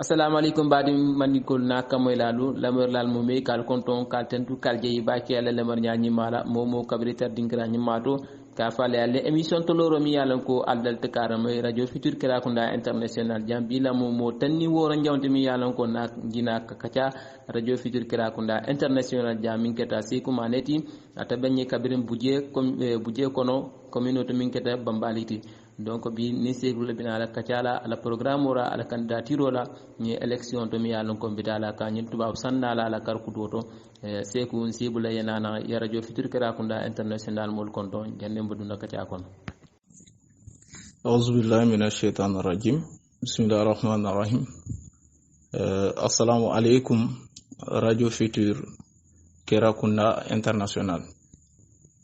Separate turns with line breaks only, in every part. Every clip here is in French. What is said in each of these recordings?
Assalamu alaikum badi manikol na kamoy lalu lamar lal mumé kal konton kal tentu kal jeyi baki ala lamar nyaani mala momo kabriter dingra nyimato ka fale alle émission to loro mi yalan ko aldal te karamay radio futur Kirakunda international jambi la momo tanni woro njawte mi yalan ko nak jina kacha radio futur Kirakunda international jamin keta siku maneti ata benye kabirim buje kono communauté min keta bambaliti donc bi ni seglu le bina la kacala ala programme ora ala candidature la ni election to mi yalon ko bitala ka nyin tuba sanna la karkuto to seku sibula yenana ya radio futur Kirakunda international mol konto jande mbuduna kacha kon
auzu billahi minash shaitanir rajim bismillahir rahmanir rahim assalamu alaikum radio futur Kirakunda international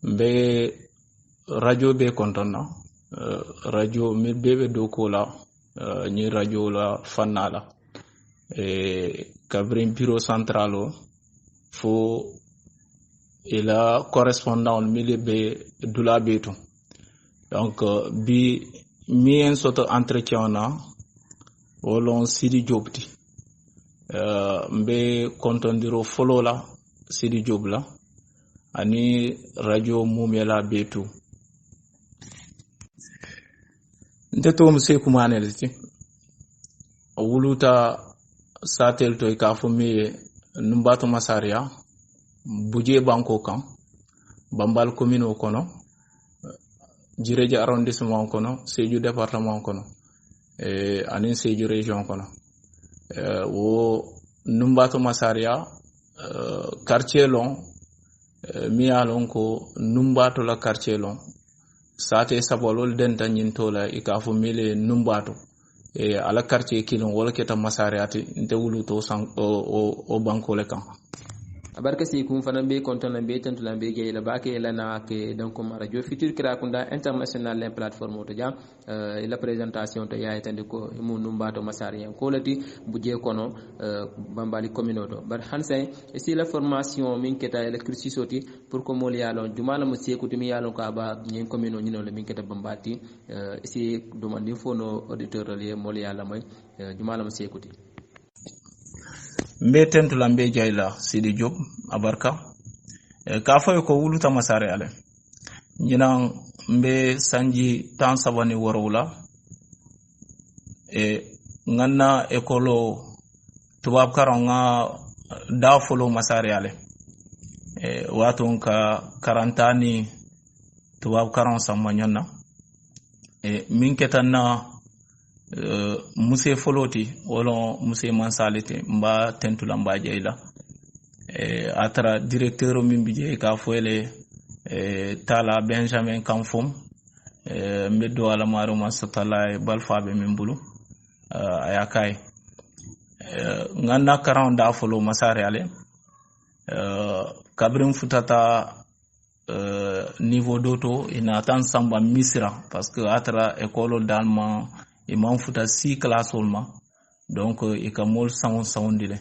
be radio be kontona radio mi bebe dokola ni radio la fanala kabrin bureau centralo fo ila correspondant mi be dula beto donc bi mi en soto entretien na wolon Sidi Jobti mbe kontondiro folola Sidi Jobla ani radio mumela beto nteto mse kumanelti wuluta satel to ka fumi numbato masaria buje banko kan bambal commune o kono jireje arrondissement kono seju département kono anin seju région kono wo numbato masaria quartier long mi alon ko numbato la quartier long sate sabolol denta nyintola ikafu mile numbato ala quartier kilon wala keta masariati nte wuluto san o banko le kan
abarka si kum fana be konton be tantu la be gey la baake la na ke donc radio futur Kirakunda international la plateforme to jam la présentation to yaay tande ko mu numbato masarien ko lati buje kono bambali communauté bar hansen si la formation min keta électricité soti pour ko mol yalon jumala mo sekuti mi yalon ko aba nyen communauté nyino le min keta bambati si demande fono auditeur le mol yalla moy jumala mo sekuti
mbe tentula mbe jayla Sidi Diop abarka ka fayo ko wuluta masare ale ñinan mbe sanji tan sabani worowla nganna ekolo tubab karon nga da folo masare ale waton ka karantani tubab karon samma ñonna min ketanna muse foloti wolo muse mansalite mba tentula mba jeyla atra directeur min bije ka foele tala Benjamin Kamfom meddo ala maro masatala balfabe min bulu ayakay nganna karan da folo masare ale kabrin futata niveau d'auto ina tan samba misra parce que atra école d'allemand imam futa 6 classes seulement donc ikamol soundile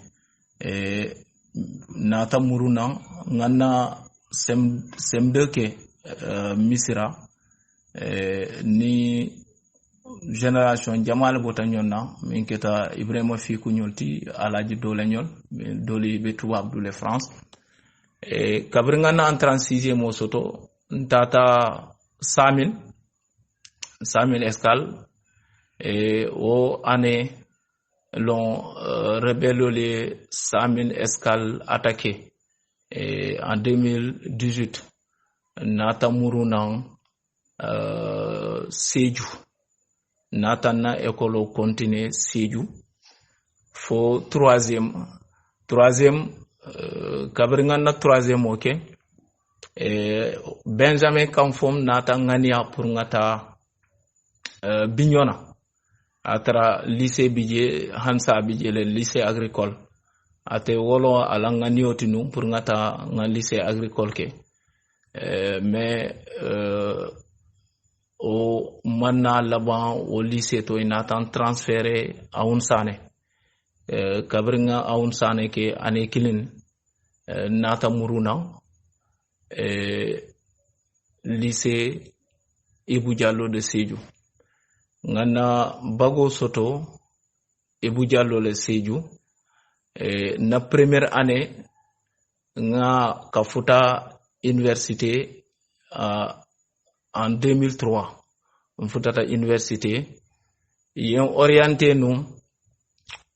nata muruna ngana sem2 ke misira ni génération jamal botanyonna min keta Ibrahima fi ku ñolti alaji dole ñol doli be tuba abdoulaye France kabringa na en 36e mo soto ntata 100000 escale o année l'on rebelle les 100 000 escales attaquées en 2018 nata muruna Sédhiou nata na école continue Sédhiou fo troisième kabringa na troisième ok Benjamin Kamfom nata ngania pour ngata Bignona atra lycée bidje hansa bidje le lycée agricole ate wolo ala nga nioti nu pour ngata nga lycée agricole ke mais o manna laban o lycée to ina tan transféré a Unsane kabringa a Unsane ke ane kilin nata muruna lycée Ibou Diallo de Sédhiou ngana bago soto Ibou Diallo le Sédhiou na première année nga kafuta université en 2003 mfutata université yon orienté nous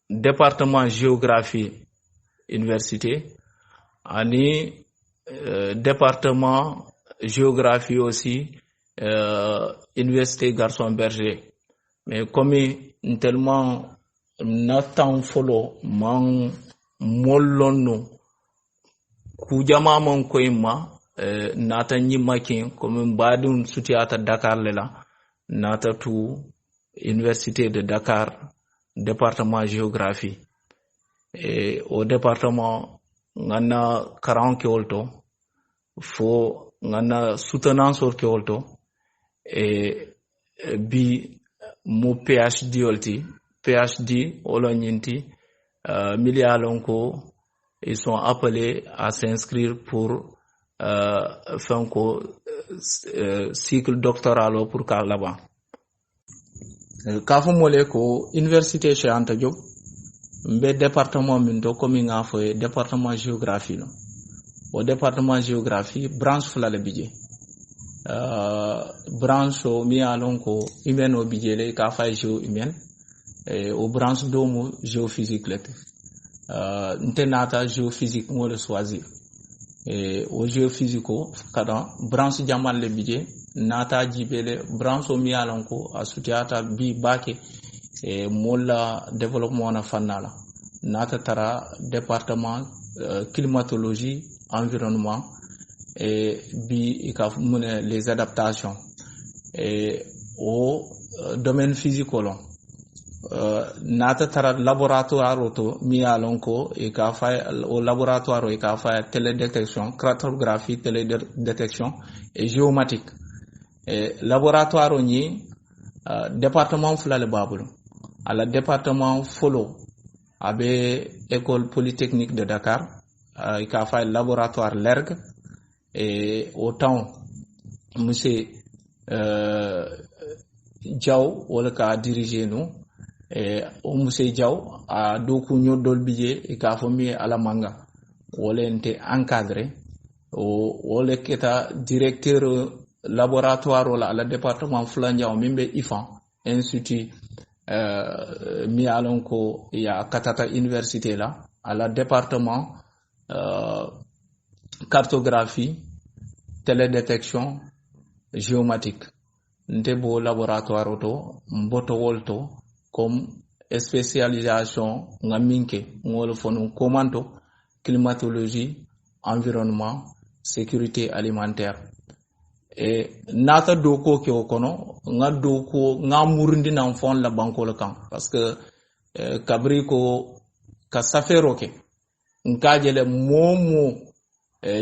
département géographie université ani département géographie aussi université Garçon Berger mais comme tellement natan folo man mollonno kujama mon koyma nata nyimakin comme badun sutiata Dakar lela nata tu université de Dakar département géographie et au département ngana 40 kolto fo ngana soutenance kolto et bi mo PhD olti PhD olonyinti milialonko ils sont appelés à s'inscrire pour faire un cycle doctoral pour car là-bas. Kafu mole ko université Cheikh Anta Diop mbe département mindo comme nga fo département géographie no au département géographie branche fula le bidje branche o mi alonko humaine o bidje le ka fa géo humaine au branche domo géophysique le ntenata géophysique mo le choisir au géophysique kada branche jamal le bidje nata jibele branche o mi alonko asutiata bi bake mola développement na fanala nata tara département climatologie environnement et bi ka mune les adaptations et au domaine physique-olon nata tara laboratoire auto mi alonko e ka fa au laboratoire e ka fa télédétection cartographie télédétection et géomatique et laboratoire ni département fulale babulu ala département folo abe école polytechnique de Dakar e ka fa laboratoire l'ERG et autant monsieur Diaw wala ka diriger nous et o monsieur Diaw a doku nyodol bije e ka fomi ala manga wala ente encadré o wala keta directeur laboratoire wala ala département Flandiaw mimbe IFAN institut mi alonko ya katata université là ala département cartographie télédétection géomatique ndebo laboratoire auto mboto wolto comme spécialisation ngaminke ngol fonu commando climatologie environnement sécurité alimentaire et nata doko ke okono nga doko nga murundi na fon la banko le kan parce que kabri ko ka safero ke nkajele momo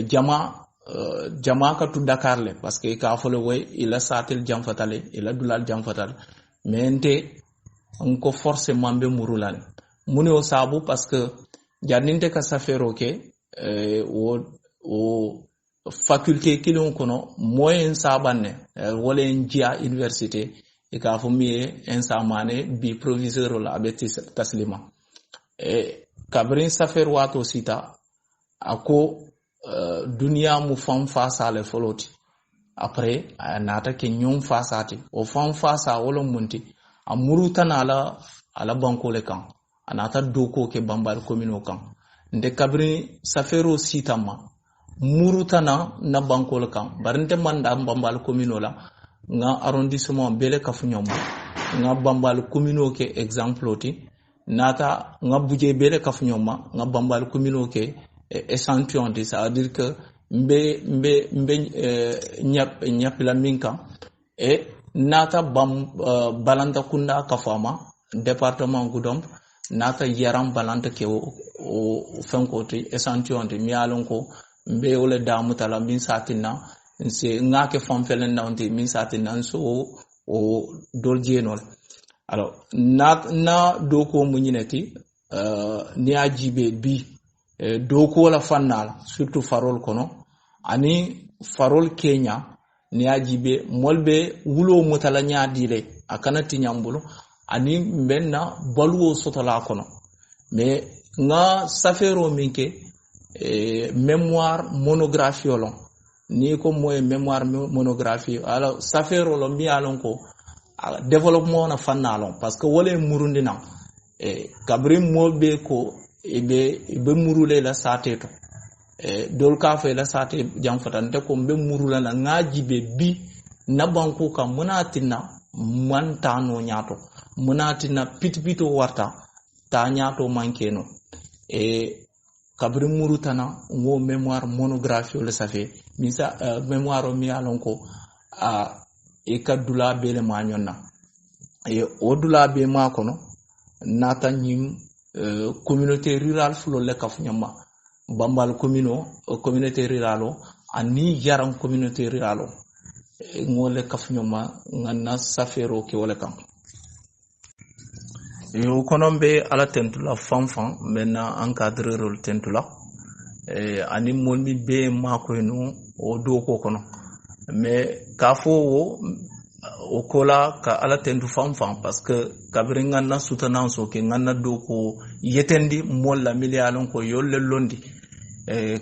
jama ka tu Dakar le parce que ka folo way ila satel jam fatale ila dulal jam fatale mais nte onko forcément be murulale muni o sabu parce que jadinte ka safero ke o faculté kilon kono moyen sabanne wala njia université e ka fo mi en samane bi proviseur la abeti taslima e kabrin safer wato sita ako dunia mu fam fasa le foloti après nata ke nyom fasati o fam fasa wala munti amuru tanala ala banko le kan anata doko ke bambal commune kan nde kabrin safero sita ma murutana na banko le kan barinte manda bambal commune la nga arrondissement bele kafunyoma nga bambal commune ke exemple oti nata nga buje bele kafunyoma nga bambal commune ke échantillon de ça veut dire que mbe nyap la minka et nata balanda kunda kafama département Goudomp nata yaram balanda ke o fenko te échantillon te mi alon ko mbe wole damu tala min satina c'est ngake fam felen nawte min satina so o doljenol alors na doko munyineti ni ajibe bi doko la fannal surtout farol kono ani farol Kenya ni ajibe molbe wulo mutala nyaadile akanati nyambulo ani menna baluwo sotola kono mais nga safero minke mémoire monographie olon ni ko moy mémoire monographie alors safero lo mi alon ko développement na fannalon parce que wole murundina kabri molbe ko ibe murule la sateto dol ka fe la sate jam fatante ko be murula la ngajibe bi na banko ka munatina mantano nyato munatina pitipito warta ta nyato mankeno kabri murutana ngo mémoire monographie le safe misa mémoire mi alonko e kadula bele manyonna odula be ma kono nata nyim communauté rurale fulo le kaf nyama bambal communauté rurale ani yaram communauté rurale ngole kaf nyama ngana safero ke wala kam yo konombe ala tentula fanfan mena encadreur tentula ani molmi be mako no o do ko kono mais kafo o kola ka ala tentu fanfan parce que kabri ngana soutenance ke ngana do ko yetendi molla milialon ko yolle londi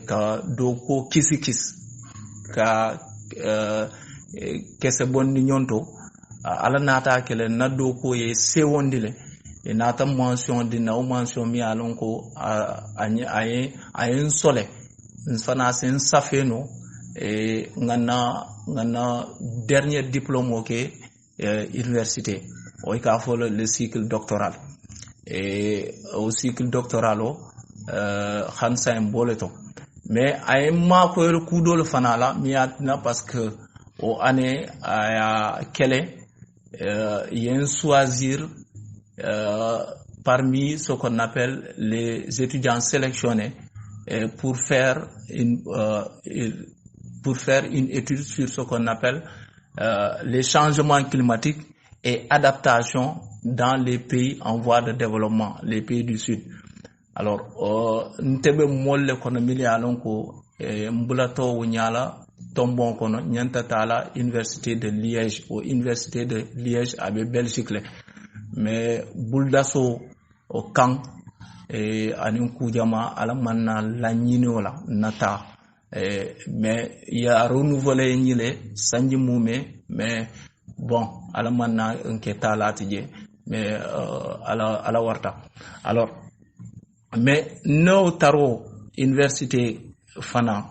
ka do ko kisi ka kese bonni nyonto ala nata kele na do ko ye sewondile e nata mention di na mention mi alon ko ayen sole fana sen safeno ngana dernier diplôme ok université o ka fo le cycle doctoral et au cycle doctoral o khansa en boleto mais ay ma ko le kudol fanala mi atna parce que o année aya kele yen choisir parmi ce qu'on appelle les étudiants sélectionnés pour faire une étude sur ce qu'on appelle les changements climatiques et adaptation dans les pays en voie de développement, les pays du Sud. Alors, ntebe molle kono milialon ko mbulato wunyala tombon kono nyanta tala Université de Liège ou Université de Liège abe Belgique le. Mais buldaso o kan anin kujama ala manna lanyini wala nata mais il y a renouvelé nyile sanji mume mais bon ala manna nke talatije mais ala warta alors mais no taro université fana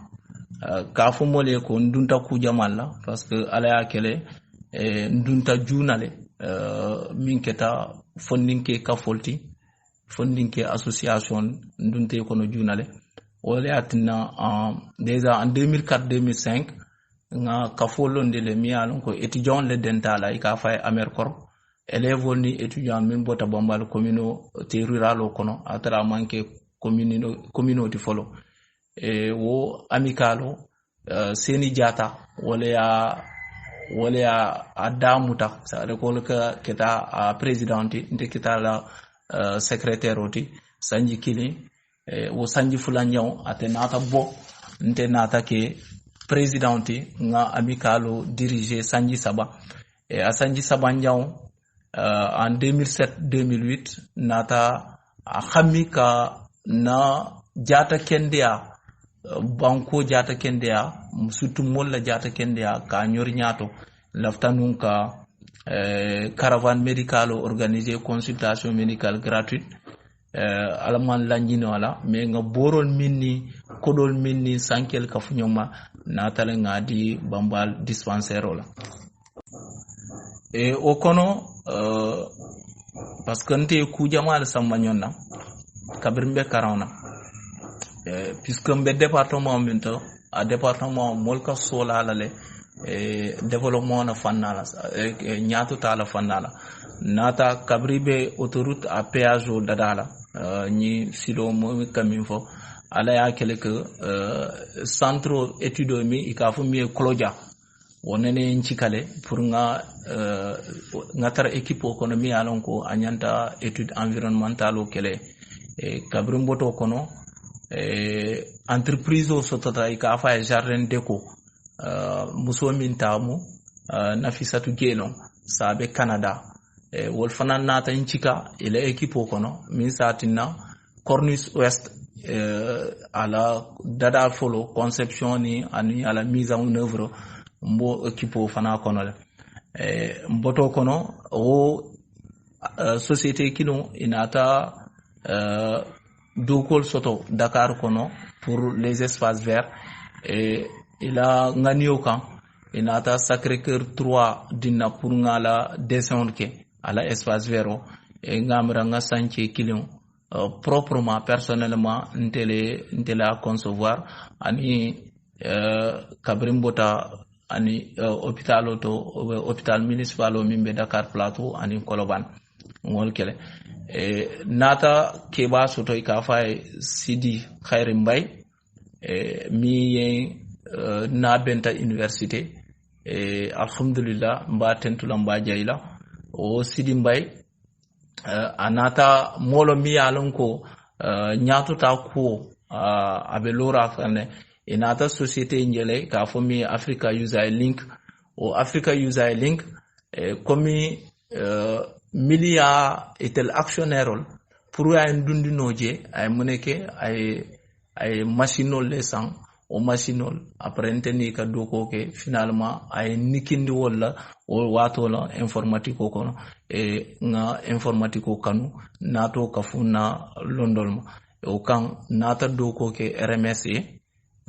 ka fo mole ko ndunta kujama la parce que ala yakele ndunta junale min keta fondinke kafolti fondinke association ndunte kono junale wala atina déjà en 2004-2005 nga kafolonde le mialon ko étudiant le dentala ika fay amerkor élève ni étudiant min bota bombal communauté rurale kono atara manke communauté folo e wo amicalo seni jata wala adamuta sa rekol ka keta a présidenti nte kita la secrétaire oti sanji kili wo sanji fulanyaw ate nata bo nte nata ke présidenti nga amicalo diriger sanji saba et a sanji saba nyaw en 2007-2008 nata a khamika na jata kendia banko jata kendea surtout molla jata kendea ka nyori nyato laftanun ka caravane médicale organisée consultation médicale gratuite alaman lanjino ala mais nga borol minni kodol minni sankel ka funyoma natale ngadi bambal dispensaire la et okono parce que nte ku jamal samanyonna kabirmbe karona puisque mbe département minto a département molka sola lale développement na fannala nyaato tala fannala nata kabribe autoroute à péage o dadala ni silo mo kamin fo ala ya kele que centre étude mi ikafu mi kloja wonene nchikale pour nga tar équipe kono mi alon ko anyanta étude environnementale o kele kabrim boto kono entreprise o sotata ikafa jardin déco muso min tamu Nafisatu Gelon sabe Canada wol fana nata nchika ile équipe kono min satina Corniche Ouest ala dada follow conception ni ani ala mise en œuvre mbo équipe fana kono le mboto kono o société kilo inata dokol soto Dakar kono pour les espaces verts et ila nganio kan inata Sacré-Cœur 3 dinna pour ngala descendre ke ala espace vert et ngamra nga sanche kilo proprement personnellement ntela concevoir ani kabrimbota ani hôpital municipal o mimbe Dakar Plateau ani Koloban ngol kele nata keba soto ikafa Sidi Khairi Mbaye mi yen na benta université alhamdulillah mba tentula mba jayla o Sidi Mbaye anata molo mi alon ko nyato ta ko abe lora fane inata société njele ka fomi Africa User Link o Africa User Link komi milia etel actionnaire pour ay ndundinoje ay moneke ay machinol lesan o machinol après nteni ka doko ke finalement ay nikindi wala o wato la informatique ko kono nga informatique kanu nato kafuna londolma o kan nata doko ke RMS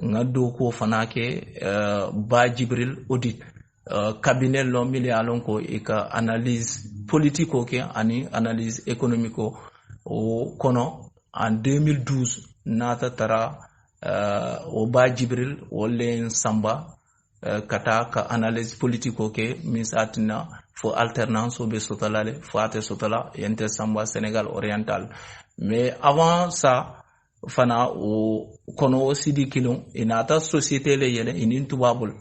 nga doko fanake ba Jibril audit cabinet lo mili alon ko ika analyse politique ke ani analyse économique o kono en 2012 nata tara o ba Jibril wolen samba kata ka analyse politique ke misatina fo alternance be sotalale fo ate sotala yente samba Sénégal oriental mais avant ça fana o kono o Sidi Kilon inata société le yele inin tubabul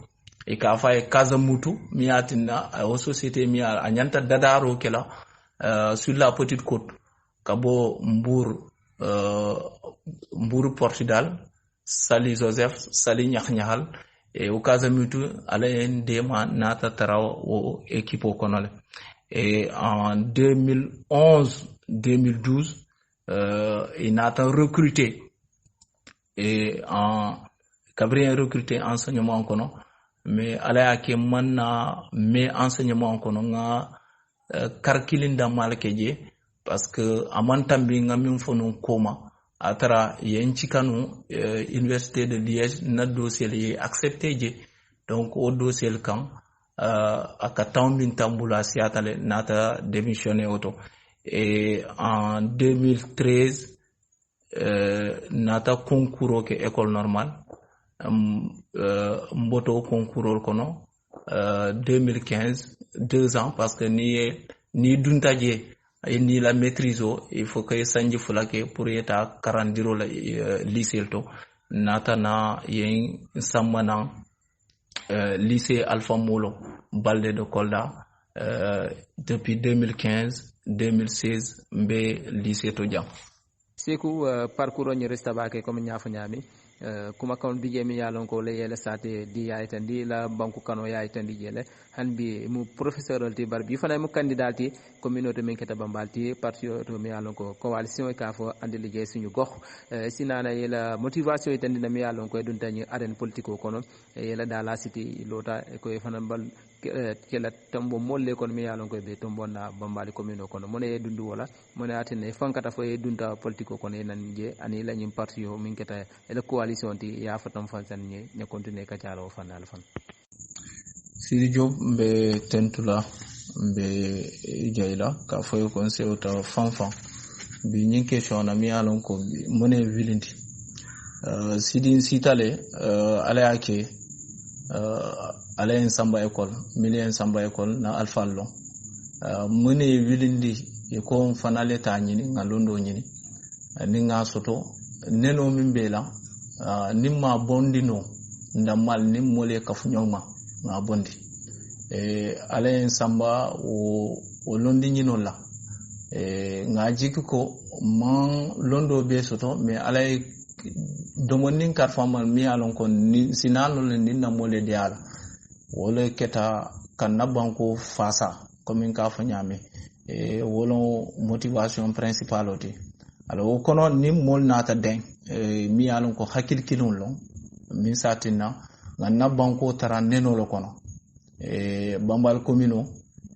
e ka fa e Kazamutu miatina o société mi anyanta dadaro kela sur la petite côte kabo Mbour Portugal Sali Joseph Sali Nyahal e o Kazamutu ala ndema nata taraw o équipe konole et en 2011-2012 il a recruté et en Gabriel recruté enseignement kono mais ala ke manna mais enseignement kono nga karkilinda malkeje parce que amantambi ngam fono koma atara yenchi kanu université de Liège na dossier li accepté je donc au dossier kan aka tambin tambula siatale nata démissionné auto et en 2013 nata concours ke école normale mboto concours kono 2015 2 ans parce que ni duntaje ni la maîtrise il faut que sanji fulake pour yeta 40 la lycée to nata na yen samana lycée Alpha Molo Balde de Kolda depuis 2015-2016 mbe lycée to jam
seku parcours ni resta bake comme nyafa nyami kuma kan bije mi yalon ko le yele sate di aytandi la banku kano aytandi jele hanbi mu professeur alti barbi fana mu candidati communauté men keta bambalti parti to mi yalon ko coalition ka fo andi liggey suñu gox sinana yela motivation aytandi na mi yalon ko dun tani arène politique kono yela dala city lota ko fana bal kela tambo molle kon mi yalon ko be tombo na bambali commune kono mone dundu wala mone atene fankata fo dunta politique kono nan je ani la nyim parti yo min keta ele coalition ti ya fatam fansan ne continue ka tiaro fanal fan
Sidi Diop mbe tentula mbe jayla ka foyo conseil ta fanfan bi nyin question na mi yalon ko mone vilindi Sidi sitale ala yake alayen samba école milien samba école na alfallo mune wilindi e ko fanale ta nyini ngalondo nyini ni nga soto neno min bela nimma bondino ndamal nim mole kafunyoma nga bondi alayen samba o londi nyino la nga jiki ko man londo be soto mais alay domonin kar famal mi alon ko sinalo le ninna mole diala wala keta kanna banko fasa comme ka fanyame wolo motivation principale oti alors kono ni mol nata den mi alon ko hakil kilon lon min satina ganna banko tara neno lo kono bambal commune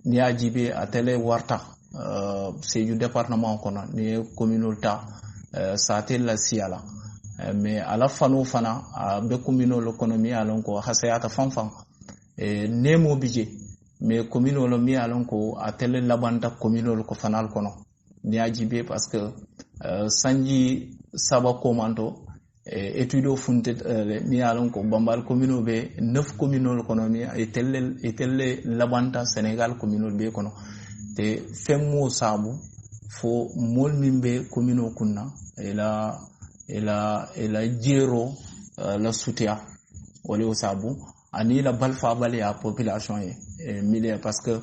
ni ajibe atele warta c'est du département kono ni commune ta satel la siala mais ala fanu fana be commune lo kono mi alon ko hasayata fanfan nemo bije mais commune lo mi alon ko atele labanda commune lo ko fanal kono ni ajibe parce que sanji saba komando étude funte mi alon ko bambal commune be 9 commune kono mi etelle labanta Sénégal commune be kono te femmo sabu fo mol mimbe commune kunna ela jero la soutien wala sabu ani la balfa bali a population e milieu parce que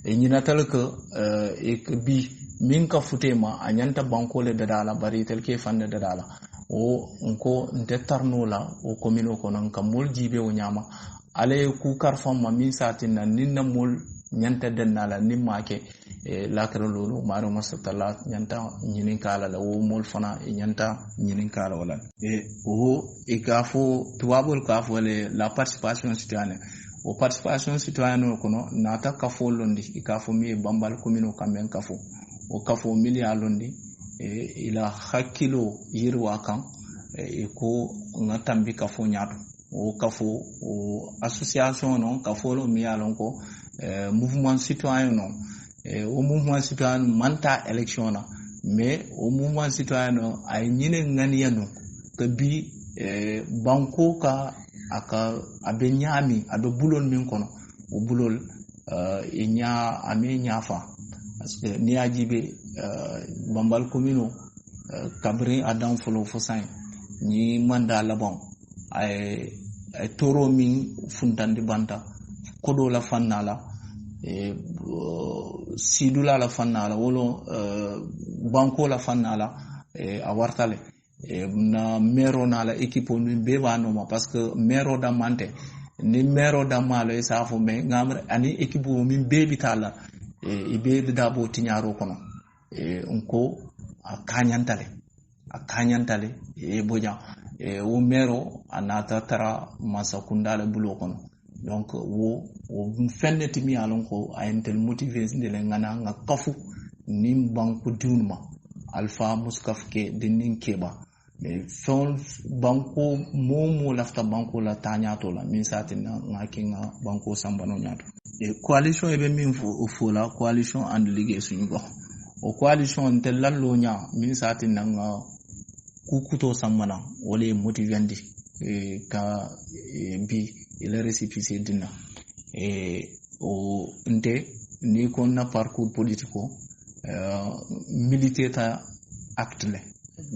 ñina tel que bi min ka futema anyanta bankole dadala bari tel ke fande dadala o nko nte tarno la o commune ko non ka mol jibe o nyama ale ku karfam ma min satina ninna mol nyanta dennala nimake lakra lolu maro masatalla nyanta nyinin kala la o mol fana nyanta nyinin kala wala o ikafo tuwabul kafo la participation citoyenne o participation citoyenne kono nata kafo londi ikafo mi bambal commune kamben kafo o kafo milia londi ila hakilo yirwa kan ko ngatambi kafo nyato o kafo o association non kafo lo mi alon ko mouvement citoyen non au mouvement citoyen manta élection na mais au mouvement citoyen ay ñine nganiyano que bi banko ka aka abe ñami abe bulol min kono o bulol e nya ame ñafa parce que ni ajibe bambal commune kabri adam folo fosain ni manda labon ay toro min funtandi banta kodo la fannala sidula la fannala wolo banko la fannala a wartale na mero na la équipe ni beba no parce que mero da mante ni mero da malo e safo me ngamre ani équipe min bebi tala ibe da bo tinyaro kono onko a kanyantale boja o mero anata tara masakunda la bulo kono donc wo fenneti mi alon ko ayentel motivé de le ngana nga kafu nim banku dunma alpha muskaf ke dinin keba mais fon banku momo lafta banku la tanyato la min satina ngaki nga banku sambano nyato e coalition e be min fo la coalition and ligue suñu go o coalition tel lallo nya min satina nga kukuto sambana wole motivandi ka bi il récépissé dina o nte ni kon na parcours politico militaire acte le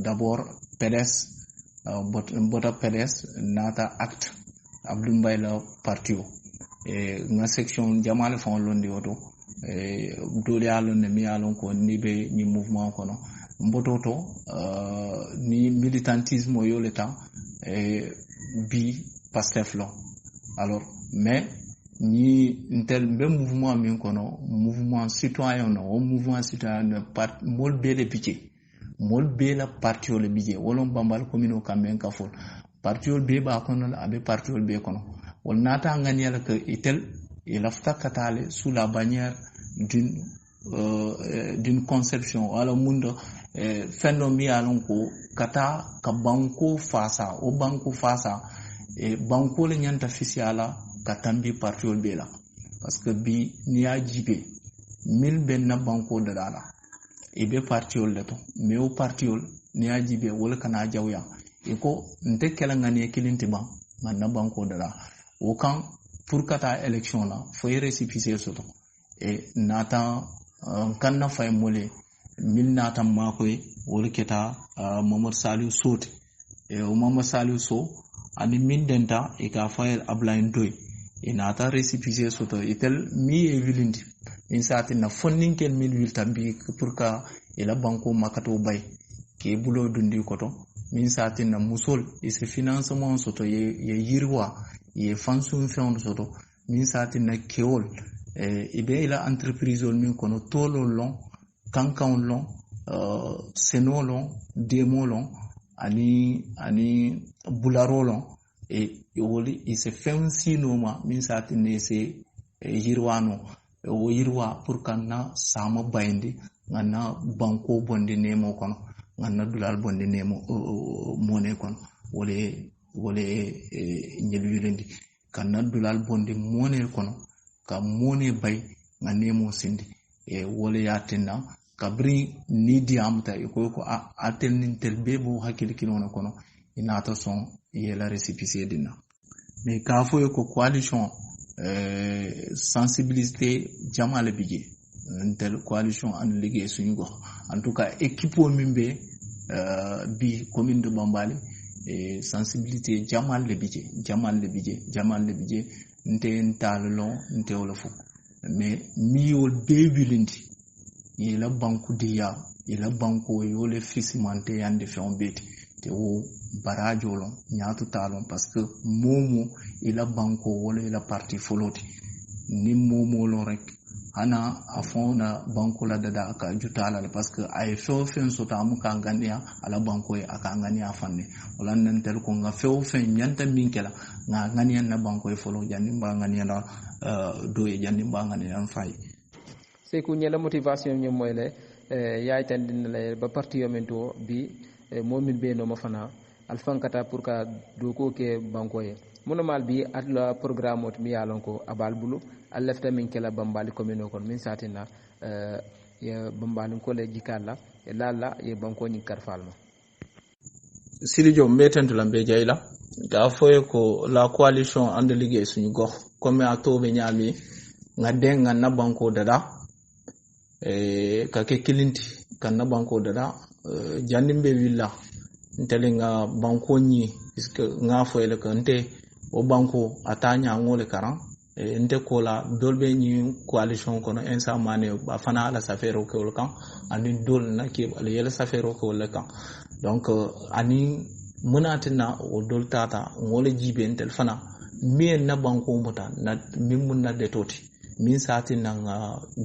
d'abord PDS bota PDS nata acte Abdou Mbaye la parti o nga section jamal fon londi oto dole alon ne mi alon ko ni be ni mouvement kono mbototo ni militantisme yo le temps bi Pastef lo alors mais ni ntel be mouvement min kono mouvement citoyen no o mouvement citoyen part mol be le piché mol be la parti o le bije wolon bambal commune kamben ka fol parti o be ba kono la abe parti o be kono wol nata ngani ala que itel il afta katale sous la bannière d'une conception wala mundo fenno mi alon ko kata ka banko fasa o banko fasa e banko le nyanta fisiala katambi partiol bela parce que bi ni ajibe mil benna banko dala e be partiol leto mais o partiol ni ajibe wala kana jawya e ko nte kala ngani kilinti ban manna banko dala o kan pour kata election la fo récépissé soto e nata kanna fay molé min natam makoy wol keta Mamad Saliou Sote o Mamad Saliou So ani min denta e ka fayel Ablaye Ndoye e nata récépissé soto itel mi e vilindi min sati na fonninkel min wilta bi pour ka ila banko makato bay ke bulo dundi koto min sati na musol e se financement soto ye yirwa ye fansum fond soto min sati na keol e be ila entreprise min kono tolo long kankan long seno long demo long ani bularo long e woli e se fensi noma min sati ne se yirwano o yirwa pour kanna sama bayndi ngana banko bonde nemo kono ngana dulal bonde nemo mone kono wole nyelwilendi kanna dulal bonde mone kono ka mone bay nganemo sindi e wole yatenna kabri ni diamta e ko atel nintel bebo hakili kinono kono inata son yela récépissé dina mais ka fo ko coalition sensibilité jamale bije tel coalition an ligue suñu gox en tout cas équipe mimbe bi commune de Bambali et sensibilité jamale bije nte ntalon nte wala fuk mais miyo debulindi ila banku dia ila banku yole fisimente yande fion beti te wo barajo lon nyatu talon parce que momo ila banko wala ila parti foloti ni momo lon rek ana afona banko la dada aka jutala parce que ay feo fen sota am ka ngania ala banko e aka ngania fanne wala nan tel ko nga feo fen nyanta minkela nga ngania na banko e folo janni ba ngania na do e janni ba ngania fay
c'est que la motivation ñom moy le yaay tan din la ba parti yomento bi momin be no mafana alfankata pour ka do ko ke banko ye monomal bi atla programme ot mi yalon ko abal bulu alefta min kala Bambali commune kon min satina ya Bambali ko le jikalla e lalla ye banko ni karfalma
Silijo metentu lambe jayla ga foye ko la coalition ande ligue suñu gox comme atobe ñami ngaden nga na banko dada ka ke kilinti kan na banko dada jandimbe willa ntele nga banko ni puisque nga foyle ko nte o banko atanya ngole karan nte kola dolbe ni coalition kono ensa mane ba fana ala safero ko kan ani dol na ke ala yela safero ko kan donc ani munatina o dol tata ngole jibe ntel fana mien na banko muta na min na de toti min sati nan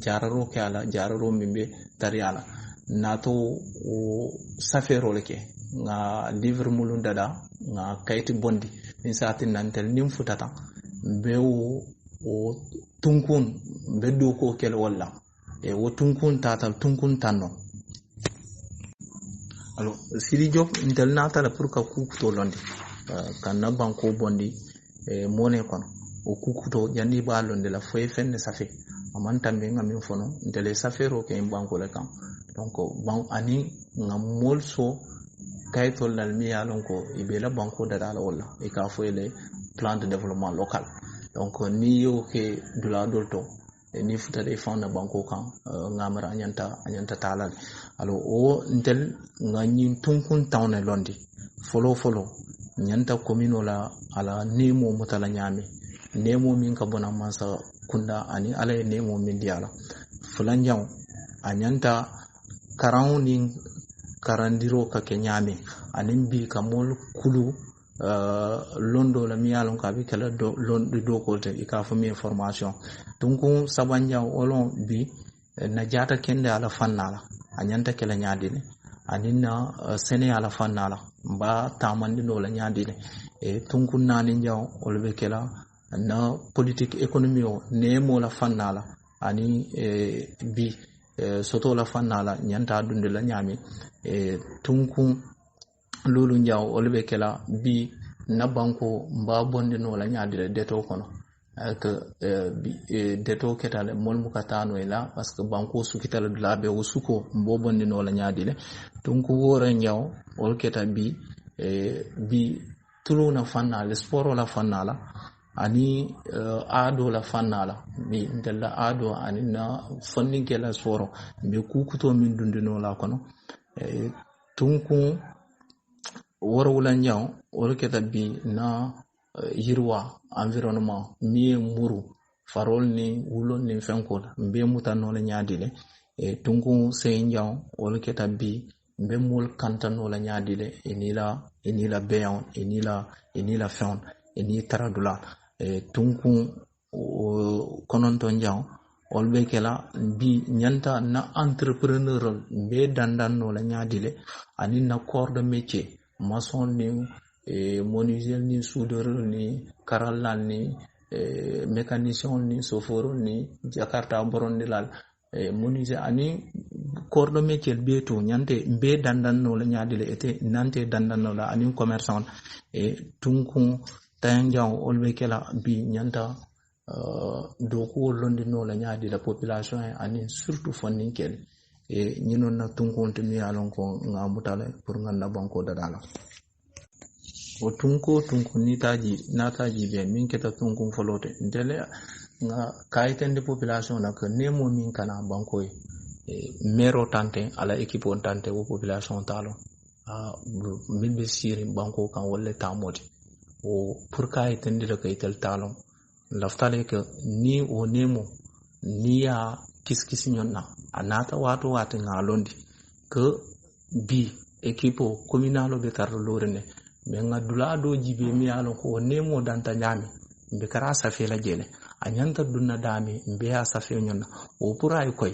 jararo ke ala jararo mimbe tariala nato o safero leke nga livre mulun dada nga kayti bondi min sati nan tel nim futata be o tunkun be do ko kel walla e o tunkun tatal tunkun tanno alors sili job ntel natala pour ka kukuto londi kanna banko bondi e mone kono o kukuto jandi balonde la foye fenne safe amantambe ngamin fono ndele safero ke banko le kan donc ban ani ngamol so kaytol dal mi yalon ko ibela banko dada la wala e ka foye le plan de développement local donc ni yo ke dula dolto ni futa de fond banko kan ngamara anyanta talal alors o ntel ngani tunkun tawne londi folo nyanta commune la ala nemo mutala nyame nemo min ka bona masa kunda ani ala nemo min diala fulanjaw anyanta karawni karandiro ka kenyame anin bi ka mol kulu londo la miyalon ka bi kala londo do ko te ka fami formation donc sabanja olon bi na jata kende ala fannala anyanta kala nyaadine anina sene ala fannala ba tamandi no la nyaadine e tunkun nani jaw olbe kala na politique économie o nemo la fannala ani bi soto la fannala nyanta dunde la nyami tunkun lolu njaw olbe kala bi na banko mba bonde no la nyaadire deto kono que deto ketale mol mukatano ila parce que banko sukitala dula be usuko mbo bonde no la nyaadile tunku wora njaw ol keta bi bi tuluna fannala sport la fannala ani ado la fannala mi ndella ado ani na fondinke la soro be kukuto min dundino la kono tunku woro wulan jaw woro keta bi na yirwa environnement mi muru farol ni wulon ni fenkol be mutano la nyaadile tunku sey jaw woro keta bi be mul kantano la nyaadile enila beyon enila feon eni taradula tunku kononton jaw olbe kela bi nyanta na entrepreneurial be dandanno la nyaadile ani na corps de métier maçon ni menuisier ni soudeur ni karalal ni mécanicien ni chauffeur ni jakarta borondilal menuisier ani corps de métier be to nyante be dandanno la nyaadile ete nante dandanno la ani commerçant tunku tayanjaw olbe kela bi nyanta doku londino la nyaadi la population ani surtout fonninkel ñinon na tunkonte mi alon ko ngamutale pour nganda banko dadala o tunko nataji be min keta tunkon folote ndele nga kayitende population nak nemo min kana banko mero tante ala équipe on tante wo population talo min be siri banko kan wolle tamodi o pour kayitende la kayitel talo laftale ke ni o nemo ni ya kiskisi nyonna anata watu ngalondi ke bi equipo communalo be tar lorene me ngadula do jibe mi alo ko nemo danta nyami be kara safe la jele anyanta dunna dami be ya safe nyonna o puray koy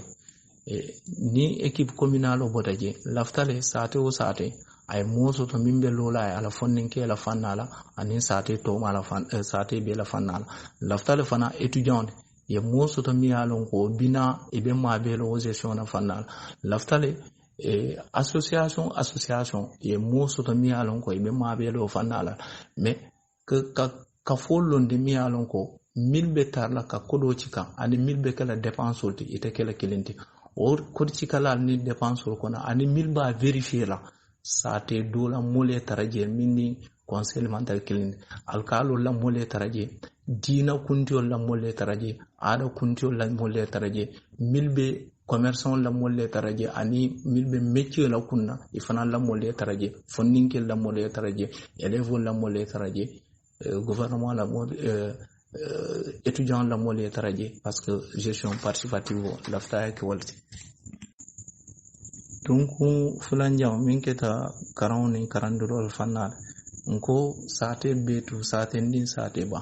ni équipe communalo botaje laftale sate o sate ay moso to mimbe lola ay ala fonninke la fannala anin sate to mala fan sate be la fannala laftale fana étudiant ye moso to mi alon ko bina e be ma be lo gestion na fannala laftale association ye moso to mi alon ko e be ma be lo fannala mais ka folonde mi alon ko milbe tarla ka kodo cika ani milbe kala dépense olti ite kala kelenti or kodci kala ni dépense ko na ani milba vérifier la sate dola mole taraje minni conseil mental kilin alkalo la mole taraje dina kuntio la mole taraje ada kuntio la mole taraje milbe commerçant la mole taraje ani milbe métier la kunna ifana la mole taraje fonninke la mole taraje élève la mole taraje gouvernement la mole étudiant la mole taraje parce que gestion participative la ftaye ke walti tunku fulanjaw min keta karawni karandurol fannade nko sate betu sate ndin sate ba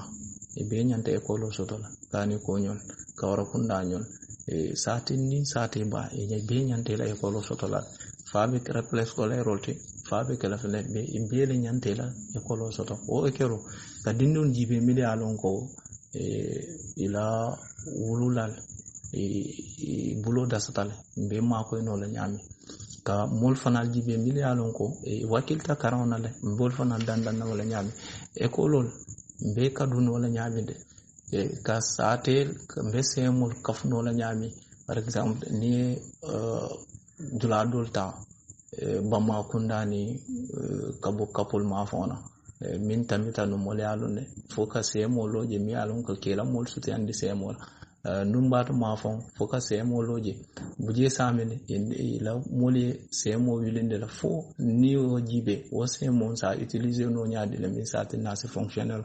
e be nyanta école sotola kani ko nyon kawra kunda nyon sate ndin sate ba e be nyanta la école sotola faabe rappel scolaire rolte faabe kala fene be e be le nyanta la école soto o ekero ka dindon jibe mide alon ko ila wululal bulo dasatale be ma ko no la nyami ka mol fanal jibe mili alon ko wakilta karawna le mol fanal dandan na wala nyami école be kadun wala nyami de ka satel be semul kafno la nyami par exemple ni dula dolta bama kundani kabo kapul ma fona min tamita no mol alon ne foka semolo je mi alon ko kela mol suti andi semol numbato mafon foka semo loje buje samene la mole semo wilende la fo ni o jibe o semo sa utiliser no nyaade le min sa tenase fonctionnel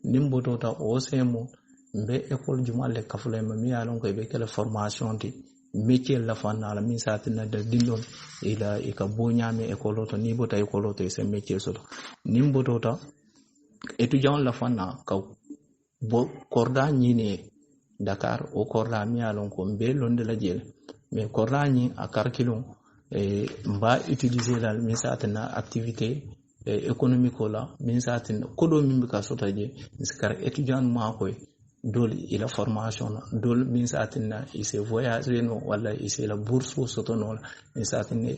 nimboto ta o semo be école jumalle kafule ma mi alon ko be kala formation ti métier la fanna la min sa tenade dindon ila e ka bo nyame école to ni bota école to se métier so nimboto ta étudiant la fanna ka bo korda nyine Dakar o korla mi alon ko mbe londe la jele mais korla ni a karkilon mba utiliser la min satana activité économique la min satana kodo min ka sotaje skar étudiant ma koy dol ila formation dol min satana ise voyage no wala ise la bourse sotono min satana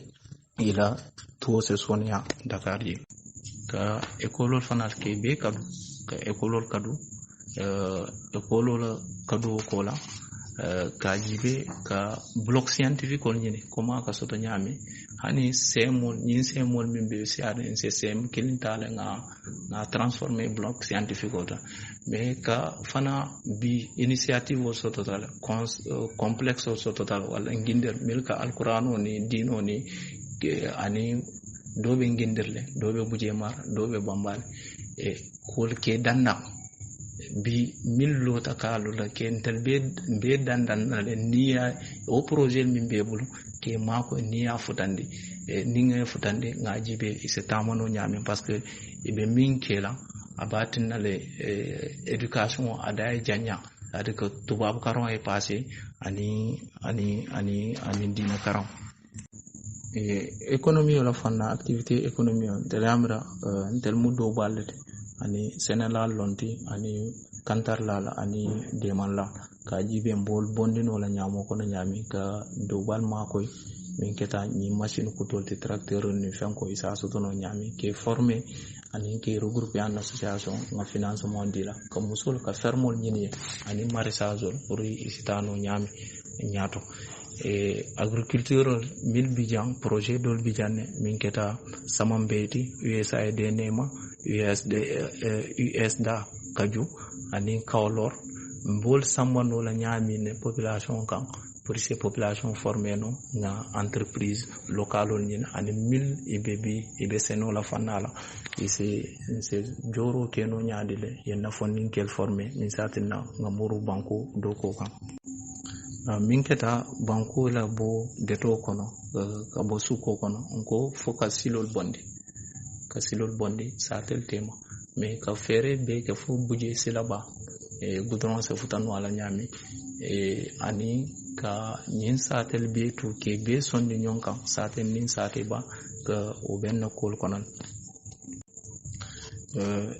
ila to se sonia Dakar yi ka école fanal ke be kadu ka école kadu école la kado kola ka jibe ka bloc scientifique on nyine comment ka soto nyami hani semol nyin semol min be siade c'est sem kilintale nga transformer bloc scientifique ota mais ka fana bi initiative o soto total complexe o soto total wala nginder milka alqur'ano ni dino ni ani dobe ngindirle dobe bujemar dobe bambal e kol ke danna bi millo takalu la kentel be dandan le niya o projet min be bulu ke mako niya futandi e ninga futandi ngaji be se tamano nyame parce que be min kela abatin le education ada janya ada que tubab karon est passé ani dina karon e économie la fanna activité économie de l'amra tel mudo balete ani Sénégal lonti ani kantar lala ani deman la ka jibe mbol bondino la nyamo ko na nyami ka dobal makoy min keta ni machine ko tolti tracteur ni fanko isa sotono nyami ke formé ani ke regrouper en association nga financement dila ko musul ka fermol nyini ani maraîchage pour isitano nyami nyato e agriculture mil bijan projet dol bijane min keta samambeti USAID nema USDA kaju ani kawlor mbol sambano la nyami ne population kan pour ces populations formées no na entreprise locale ni ani mil ibe seno la fanala et c'est joro keno nyaadile yenna fondin kel formé min satina ngamuru banko doko kan min keta banko la bo deto kono ka bo suko kono onko focus silol bondi satel tema mais ka fere be ka fu buje silaba e goudron se futanu ala nyami e ani ka nyin satel be tu ke be sondi nyonka satel nin sate ba ka o benno kol konon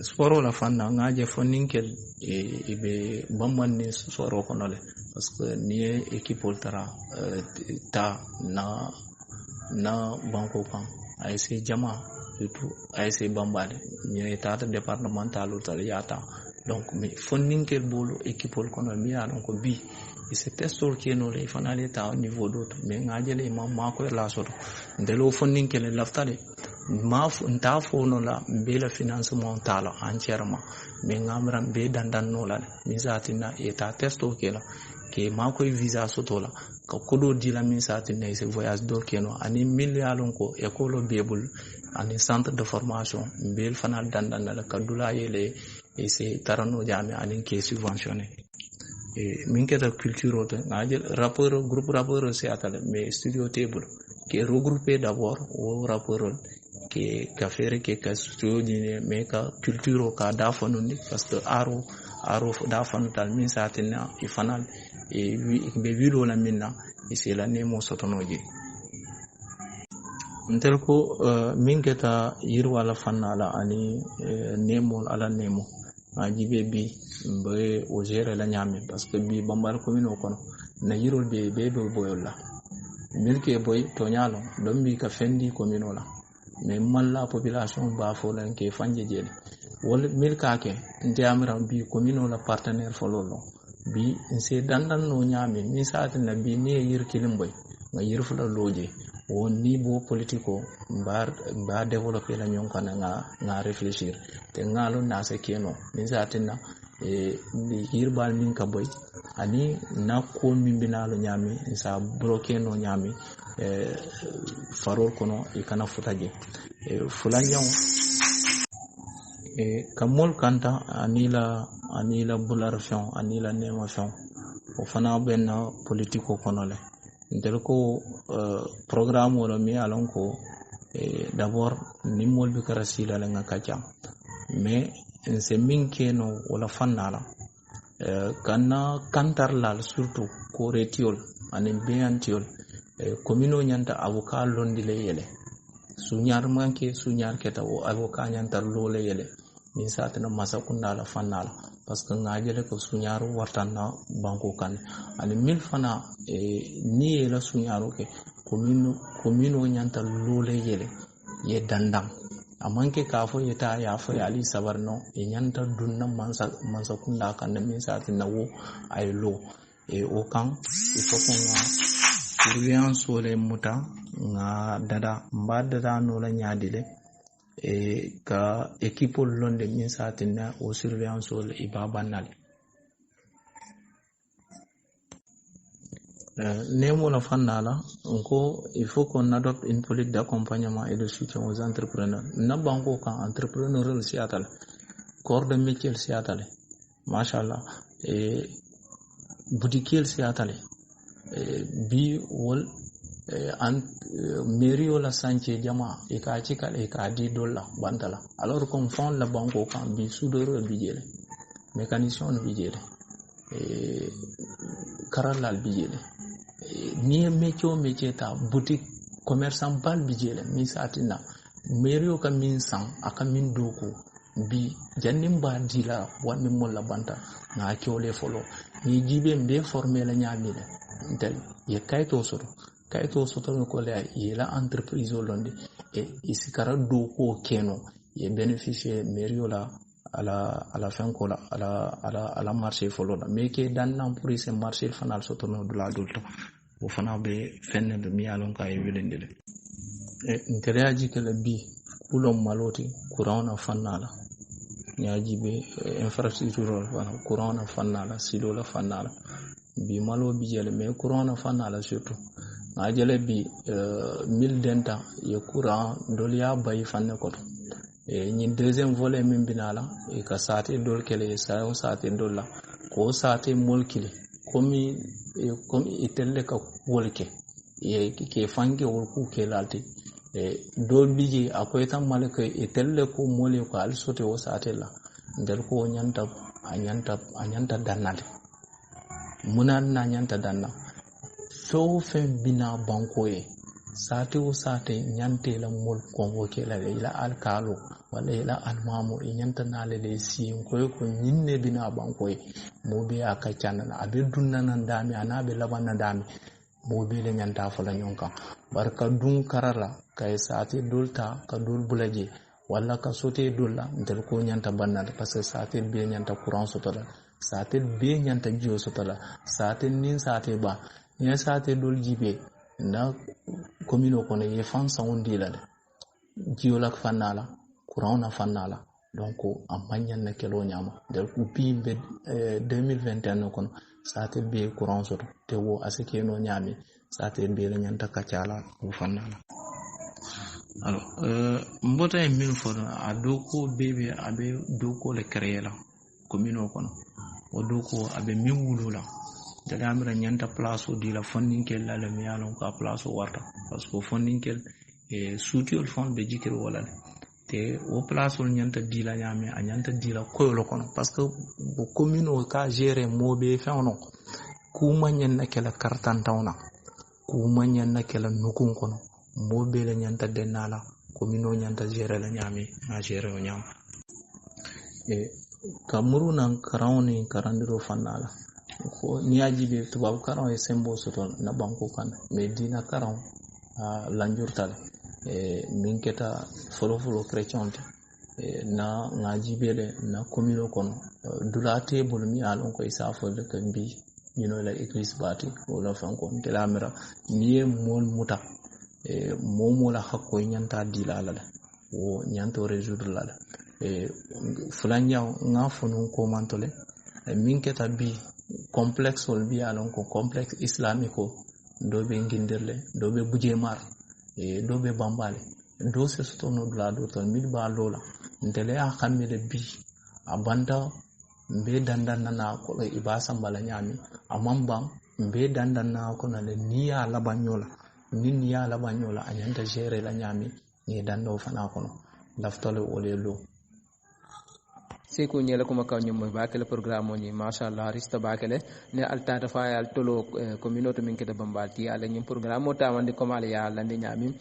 sporo la fanna ngaje foninkel e be bambanni soro konole parce que ni équipe ultra ta na banko kan ASC jama surtout ASC bambade ni état départemental ultra yata donc mais foninkel bolo équipe kono mi ya donc bi et c'est testor qui no le fana l'état au niveau d'autre mais ngaje le ma ko la soto ndelo foninkel laftale ma nta fono la be la financement tala entièrement mais ngamran be dandan no la misatina état testo kela ke ma koy visa soto la ka kodo di la misatina ce voyage do keno ani milliardon ko école bebul ani centre de formation bel fanal dandan la kadula yele et c'est tarano jami ani ke subventionné et min keta culture auto ngaje rapport groupe rapport c'est atale mais studio table qui est regroupé d'abord au rapport qui ka fere ke ka studio dine mais ka culture ka da fonundi parce que aro da fonu tal min satina e fanal e be wido la minna e c'est la nemo sotonoje ntel ko min keta yirwa la fanala ani nemo ala nemo ajibe bi be o gere la nyame parce que bi bambal commune o kono na yirol be boyolla milke boy to nyalo don bi ka fendi commune la mais malla population ba fo lan ke fanje jeli wol milka ke ndiamra bi commune la partenaire fo lolo bi se dandan no nyame mi saati na bi ne yir kilimboy nga yir fu la loje o niveau politico ba développer la nyon kana nga réfléchir te ngalo na se keno mi saati na bi yir bal min ka boy ani na ko min binalo nyame sa bloquer no nyame farol kono e kana futaje fulanyaw kamol kanta anila bularfion anila nemation o fana benna politiko kono le ndel ko programme wala mi alon ko d'abord nimol bi karasila la ngakacha mais c'est minkeno wala fanala kana kantar lal surtout ko retiol anen beantiol komino nyanta avocat londile yele suñar manke suñar keta o avocat nyanta lole yele min satana masakunda la fanala parce que ngajele ko suñaru wartanna banko kan ani mil fana ni la suñaru ke komino nyanta lole yele ye dandang amanke ka fo yeta ya fo ali sabarno e nyanta dunna mansa kunda kan min satina wo ay lo et au camp il faut qu'on surveillance ole muta nga dada no la nyaadile e ka équipe londe min satina au surveillance ole ibabanal Nemo la fanala encore il faut qu'on adopte une politique d'accompagnement et de soutien aux entrepreneurs na banko kan entrepreneur siatal corps de métier siatal machallah et boutique siatal bi wol an mairie wala sanche jama e ka cikal e ka di dolla bantala alors qu'on fond la banko kan bi soudeur bi jele mécanicien bi jele e karalal bi jele ni métier ta boutique commerçant bal bijele min satina mairie ka min san aka min doko bi jannim ba dila wonni molla banta na kiole folo ni jibe mbe formé la nyamile tel ye kayto soto ko le la entreprise londe e isikara doko keno ye bénéficier mairie la à la fin ko la à la marché folo da mais ke dan nan pour ce marché fanal soto no de la dolto o fana be fenne de miyalon ka e welendele e interaji kala bi kulom maloti courant fannala nyaji be infrastructure wana courant fannala silo la fannala bi malo bi jele mais courant fannala surtout na jele bi 1000 denta ye courant dolia bay fanne ko e ni deuxième volet min binala e ka sate dol kele sa o sate dolla ko sate molkile comme itelle ka wolke e ke fange wol ku ke lalti e dol biji akoy tan malaka itelle ko mole ko al sote o satella ndel ko anyanta dannade munan na nyanta danna so fe bina banko e sate o sate nyante la mol convoqué la ila alkalo wala ila almamo e nyanta nale le si ko nyinne bina banko e mobe aka chanana abe dunna dami anabe labanna dami mobe le nyanta fala nyonka barka dun karala kay sate dolta ka dol bulaje wala ka sote dolla ndel ko nyanta bannade parce que sate be nyanta courant sotola sate be nyanta jio sotola sate nin sate ba ni sate dol jibe na commune ko ne fan sawndi la jio lak fanala courant na fanala donc amanya na kelo nyama del ku pimbe 2021 kono sate be courant soto te wo asike no nyami sate be la nyanta kacala ku fanala alors mbota e min fo a doko bebe abe doko le créer la commune kono o doko abe min wulula dada amira nyanta place o di la fondinkel la le miyalon ka place o warta parce que fondinkel e soutiol fond be jikiro wala te o place o nyanta di la nyame a nyanta di la koyolo kono parce que bo commune o ka gérer mobe fewno kuma nyanna kala kartantawna kuma nyanna kala nukun kono mobe la nyanta denala commune o nyanta gérer la nyame na gérer o nyam e kamuru nan karawni karandiro fanala ko niajibe tubabu karan e sembo soto na banko kan mais dina karan lanjurtal e minketa folo chrétien na ngajibele na commune kono dulate bol mi alon ko isafo de kan bi la église bati wala fanko de la mera niye mol muta e momo la hakko nyanta dilala o nyanto résoudre la e fulanya nga fonu ko mantole minketa bi complexe ol bi alon ko complexe islamico dobe nginderle dobe buje mar e dobe bambale do se stono dula do ton mil ba lola ndele a kamile bi abanda mbe dandan na ko e ibasa mbala nyami amamba mbe dandan na ko na le niya labanyola niya labanyola anyanta gérer la nyami ni dando fana kono laftole ole lo
seko nyela kuma kaw nyum bakele programme ni mashallah rista bakele ne alta fa al tolo communauté min ke de bambalti ala nyum programme o tamande comme ala ya lande nyami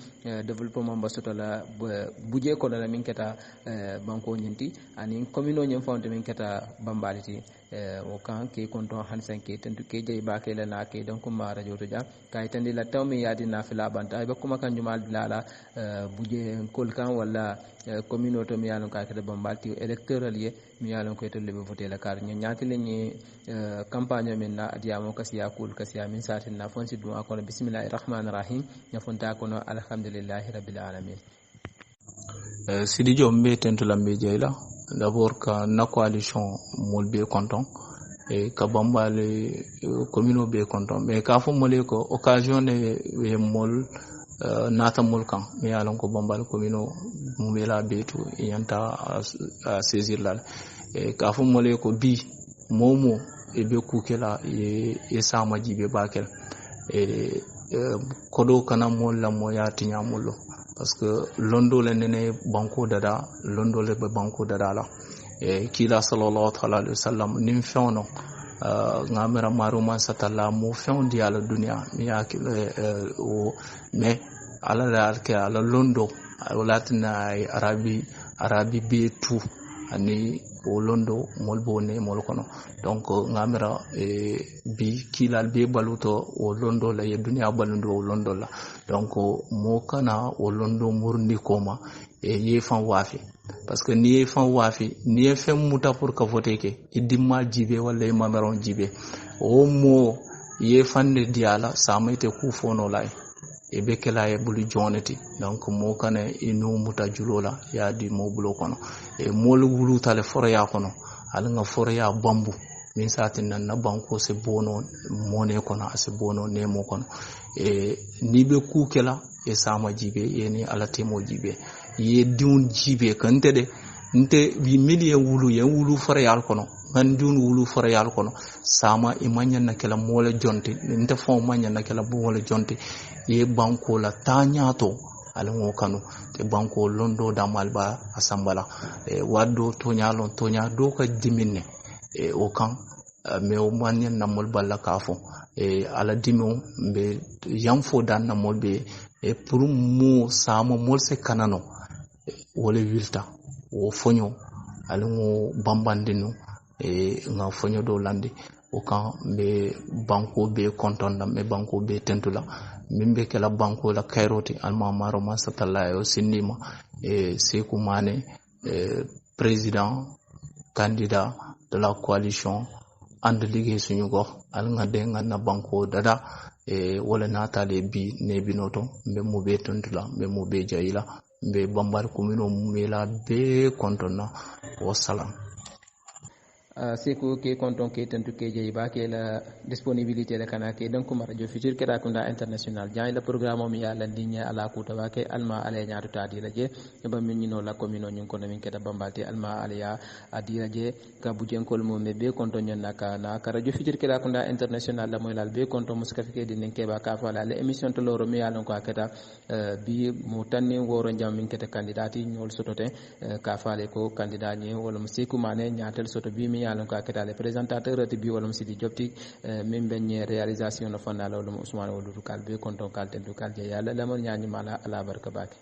développement basoto la buje ko la min keta banko nyinti ani communauté nyum fonte min keta bambalti o kan ke konton hansan ke tentu ke jey bakele na ke donc ma radio to ja kay tandi la tawmi yadi na fila banta be kuma kan jumal bilala buje kol kan wala communauté mi yalon ka ke de bambalti électoral ye mi yalon ko tolle be voter la kar nyaati lenni campagne men na adiamo kasiya kul kasiya min satin na fonsi dum akono bismillahir rahmanir rahim nya fonta kono alhamdulillahi rabbil alamin.
Sidi Diop mbe tentula mbe jeyla d'abord ka na coalition mol be content e ka bambale commune be content mais ka fo mole ko occasion ne mol nata mol kan mi yalon ko bambal commune mumela betu yanta a saisir la e ka fo mole ko bi momo e be kukela e sama jibe bakel e kodo kana mol la mo ya tinya mollo parce que londo le nene banko dada londo le be banko dada la e kila sallallahu alaihi wasallam nim fewno ngamera maruma satalla mo fewndi ala dunya mi yakile o mais ala la ke ala londo walatina ay arabi be tout ani o londo molbo ne mol kono donc ngamera bi kilal be baluto o londo la ye dunya balundo o londo la donc mo kana o londo murndi koma e ye fan wafi parce que ni ye fan wafi ni ye fem muta pour ka voter ke idimma jibe wala e mameron jibe o mo ye fan de diala samete ku fono lay e be kala e bulu jonati donc mo kana inu muta julola ya di mo bulo kono e mol wulu tale forya kono al nga forya bambu min satin nan na banko se bono mone kono ase bono nemo kono e ni be ku kala e sama jibe yeni ala temo jibe ye diun jibe kante de nte bi million wulu ye wulu forya kono man dun wulu forya kono sama imanya na kala mole jonte nte fo manya na kala mole jonte ye banko la tanyato alango kanu te banko londo damalba asambala e waddo tonya do ka diminne e o kan me o manyen namol balla kafo e ala dimo be yamfo dan namol be e pour mo sama mol se kanano wole wilta o fonyo alango bambandino e nga fonyo do landi o kan be banko be kontonda me banko be tentula mimbe kala banko la kairoti alma maro masatalla yo sinima e Sekou Mané président candidat de la coalition and ligue suñu gox al nga de nga na banko dada e wala natale bi ne binoto mbe mo be tentula mbe mo be jayila mbe bambar komino mela be kontona o salam.
Sekou ke konton ke tentu ke jey ba ke la disponibilité le kana ke donc ma radio futur ke Rakunda international jay la programme mi ya la ligne ala ko to ba ke alma ale nyaatu ta di la je ba min ni no la commune ñu ko min ke da bambalti alma ale ya adi la je ka bu jenkol mo me be konton ñen naka na ka radio futur ke Rakunda international la moy lal be konton muska fi ke di nen ke ba ka fa la le émission to loro mi ya lon ko akata bi mo tanni woro jam min ke ta candidati ñol sotote ka fa le ko candidat ñi wala Sekou Mané ñaatel soto bi mi yalon ko akata le présentateur ti bi wala Sidi Diopti min benye réalisation no fonna la wala Ousmane Wodou Kalbe konton kalten du kalje yalla lamon ñaani mala ala barka baki